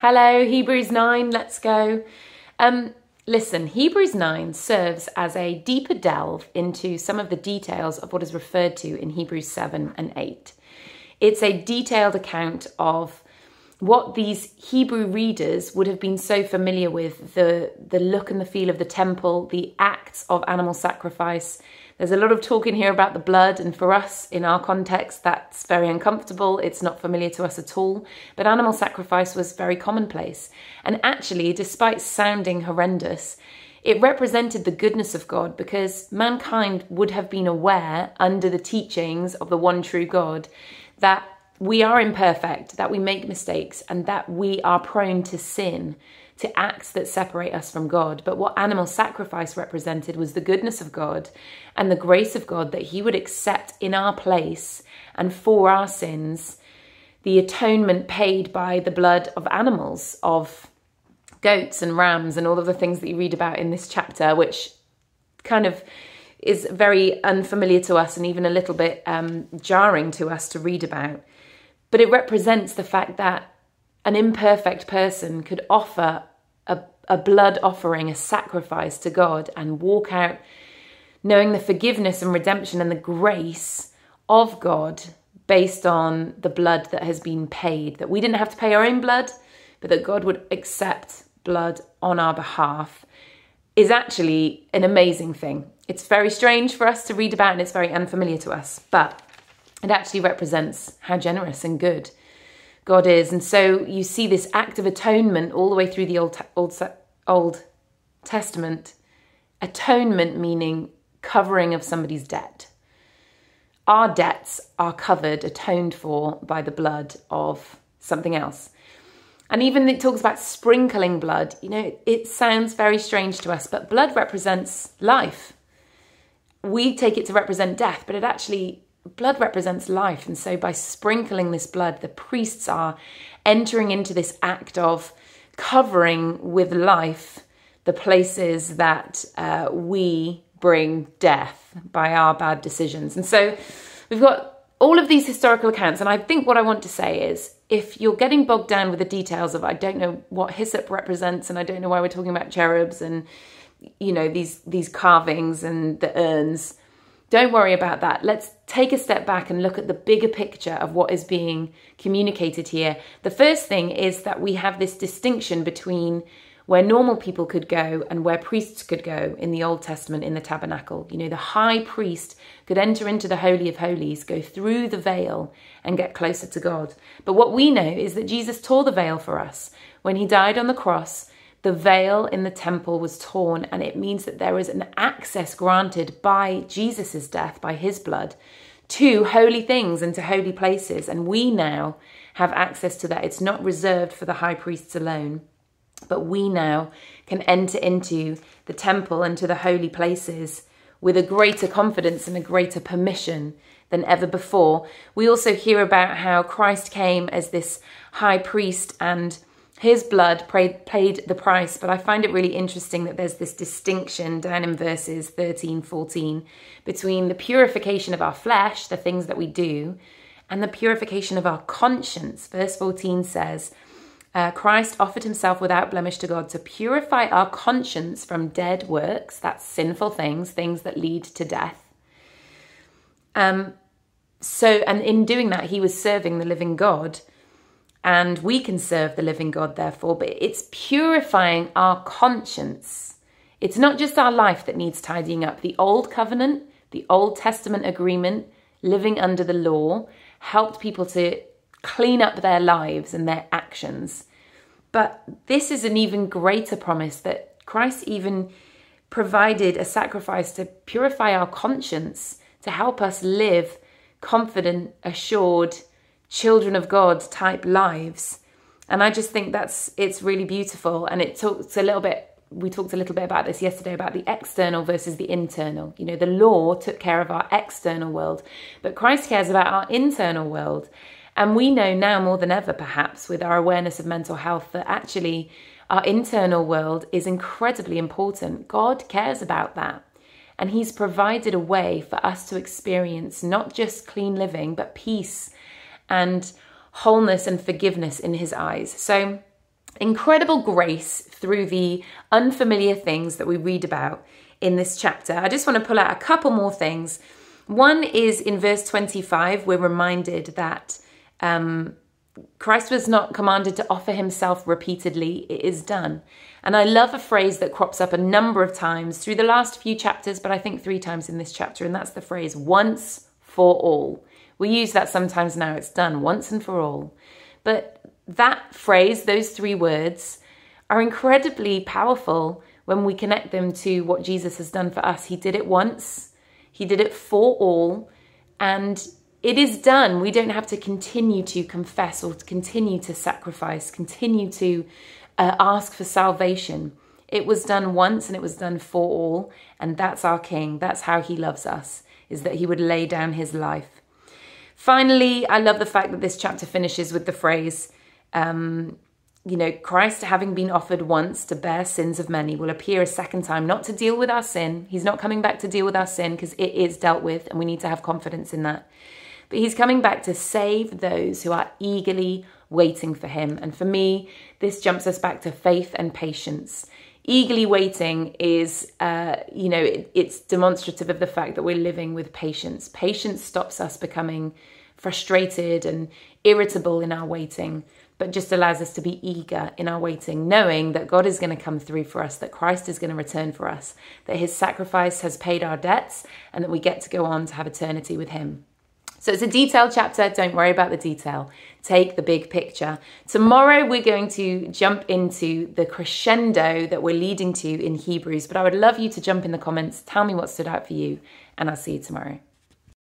Hello, Hebrews 9, let's go. Listen, Hebrews 9 serves as a deeper delve into some of the details of what is referred to in Hebrews 7 and 8. It's a detailed account of what these Hebrew readers would have been so familiar with, the look and the feel of the temple, the acts of animal sacrifice. There's a lot of talk in here about the blood, and for us, in our context, that's very uncomfortable. It's not familiar to us at all. But animal sacrifice was very commonplace. And actually, despite sounding horrendous, it represented the goodness of God, because mankind would have been aware, under the teachings of the one true God, that we are imperfect, that we make mistakes, and that we are prone to sin, to acts that separate us from God. But what animal sacrifice represented was the goodness of God and the grace of God, that he would accept in our place and for our sins the atonement paid by the blood of animals, of goats and rams and all of the things that you read about in this chapter, which kind of is very unfamiliar to us and even a little bit jarring to us to read about. But it represents the fact that an imperfect person could offer a blood offering, a sacrifice to God, and walk out knowing the forgiveness and redemption and the grace of God based on the blood that has been paid. That we didn't have to pay our own blood, but that God would accept blood on our behalf is actually an amazing thing. It's very strange for us to read about, and it's very unfamiliar to us, but it actually represents how generous and good God is. And so you see this act of atonement all the way through the Old Testament. Atonement meaning covering of somebody's debt. Our debts are covered, atoned for by the blood of something else. And even it talks about sprinkling blood. You know, it sounds very strange to us, but blood represents life. We take it to represent death, but blood represents life. And so by sprinkling this blood, the priests are entering into this act of covering with life the places that we bring death by our bad decisions. And so we've got all of these historical accounts. And I think what I want to say is, if you're getting bogged down with the details of, I don't know what hyssop represents, and I don't know why we're talking about cherubs and, you know, these carvings and the urns, don't worry about that. Let's take a step back and look at the bigger picture of what is being communicated here. The first thing is that we have this distinction between where normal people could go and where priests could go in the Old Testament in the tabernacle. You know, the high priest could enter into the Holy of Holies, go through the veil and get closer to God. But what we know is that Jesus tore the veil for us. When he died on the cross, the veil in the temple was torn, and it means that there is an access granted by Jesus' death, by his blood, to holy things and to holy places. And we now have access to that. It's not reserved for the high priests alone, but we now can enter into the temple and to the holy places with a greater confidence and a greater permission than ever before. We also hear about how Christ came as this high priest, and his blood paid the price. But I find it really interesting that there's this distinction down in verses 13, 14 between the purification of our flesh, the things that we do, and the purification of our conscience. Verse 14 says, Christ offered himself without blemish to God to purify our conscience from dead works, that's sinful things that lead to death. And in doing that, he was serving the living God. And we can serve the living God, therefore, but it's purifying our conscience. It's not just our life that needs tidying up. The Old Covenant, the Old Testament agreement, living under the law, helped people to clean up their lives and their actions. But this is an even greater promise, that Christ even provided a sacrifice to purify our conscience, to help us live confident, assured, children of God type lives. And I just think it's really beautiful. And we talked a little bit about this yesterday, about the external versus the internal. You know, the law took care of our external world, but Christ cares about our internal world. And we know now more than ever, perhaps, with our awareness of mental health, that actually our internal world is incredibly important. God cares about that. And he's provided a way for us to experience not just clean living, but peace and wholeness and forgiveness in his eyes. So incredible grace through the unfamiliar things that we read about in this chapter. I just want to pull out a couple more things. One is in verse 25, we're reminded that Christ was not commanded to offer himself repeatedly. It is done. And I love a phrase that crops up a number of times through the last few chapters, but I think 3 times in this chapter, and that's the phrase once for all. We use that sometimes now. It's done once and for all. But that phrase, those 3 words, are incredibly powerful when we connect them to what Jesus has done for us. He did it once, he did it for all, and it is done. We don't have to continue to confess or to continue to sacrifice, continue to ask for salvation. It was done once and it was done for all, and that's our King. That's how he loves us, is that he would lay down his life. Finally, I love the fact that this chapter finishes with the phrase, Christ, having been offered once to bear sins of many, will appear a second time, not to deal with our sin. He's not coming back to deal with our sin because it is dealt with, and we need to have confidence in that. But he's coming back to save those who are eagerly waiting for him. And for me, this jumps us back to faith and patience. Eagerly waiting is, it's demonstrative of the fact that we're living with patience. Patience stops us becoming frustrated and irritable in our waiting, but just allows us to be eager in our waiting, knowing that God is going to come through for us, that Christ is going to return for us, that his sacrifice has paid our debts, and that we get to go on to have eternity with him. So it's a detailed chapter. Don't worry about the detail. Take the big picture. Tomorrow we're going to jump into the crescendo that we're leading to in Hebrews, but I would love you to jump in the comments, tell me what stood out for you, and I'll see you tomorrow.